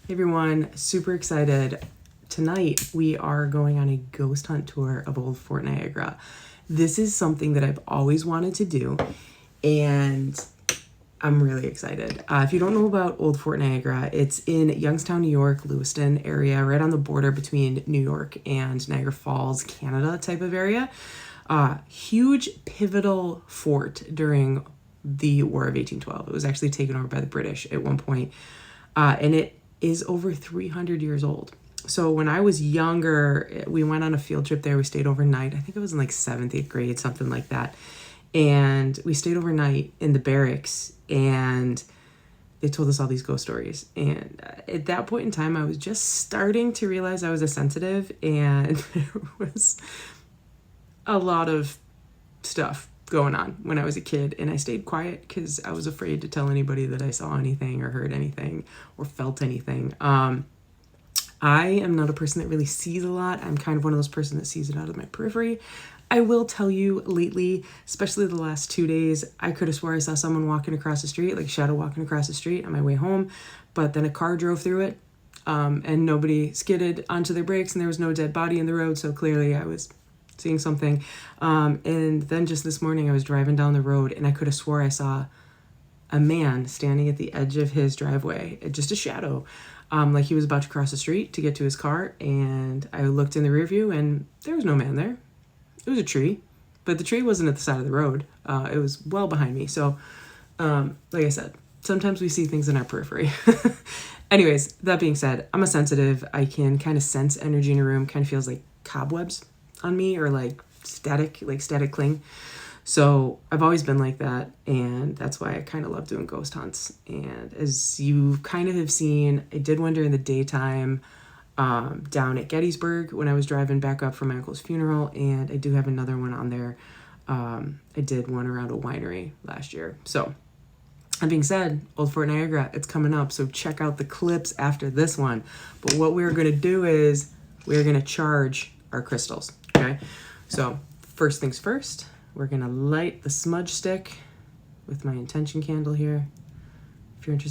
Hey everyone, super excited. Tonight we are going on a ghost hunt tour of Old Fort Niagara. This is something that I've always wanted to do and I'm really excited. If you don't know about Old Fort Niagara, it's in Youngstown, New York, Lewiston area, right on the border between New York and Niagara Falls, Canada type of area. Huge pivotal fort during the War of 1812. It was actually taken over by the British at one point, and it is over 300 years old. So when I was younger, we went on a field trip there. We stayed overnight. I think it was in like 7th, 8th grade, something like that. And we stayed overnight in the barracks and they told us all these ghost stories. And at that point in time, I was just starting to realize I was a sensitive, and there was a lot of stuff going on when I was a kid, and I stayed quiet because I was afraid to tell anybody that I saw anything or heard anything or felt anything. I am not a person that really sees a lot. I'm kind of one of those persons that sees it out of my periphery. I will tell you lately, especially the last 2 days, I could have swore I saw someone walking across the street, like a shadow walking across the street on my way home, but then a car drove through it, and nobody skidded onto their brakes, and there was no dead body in the road, so clearly I was seeing something. And then just this morning I was driving down the road and I could have swore I saw a man standing at the edge of his driveway, just a shadow, like he was about to cross the street to get to his car. And I looked in the rear view and there was no man there. It was a tree, but the tree wasn't at the side of the road. It was well behind me. So like I said, sometimes we see things in our periphery. Anyways, that being said, I'm a sensitive. I can kind of sense energy in a room, kind of feels like cobwebs on me, or like static cling. So I've always been like that, and that's why I kind of love doing ghost hunts. And as you kind of have seen, I did one during the daytime down at Gettysburg when I was driving back up from my uncle's funeral, and I do have another one on there. I did one around a winery last year. So that being said, Old Fort Niagara, it's coming up, so check out the clips after this one. But what we're going to do is we're going to charge our crystals. Okay, so first things first, we're gonna light the smudge stick with my intention candle here. If you're interested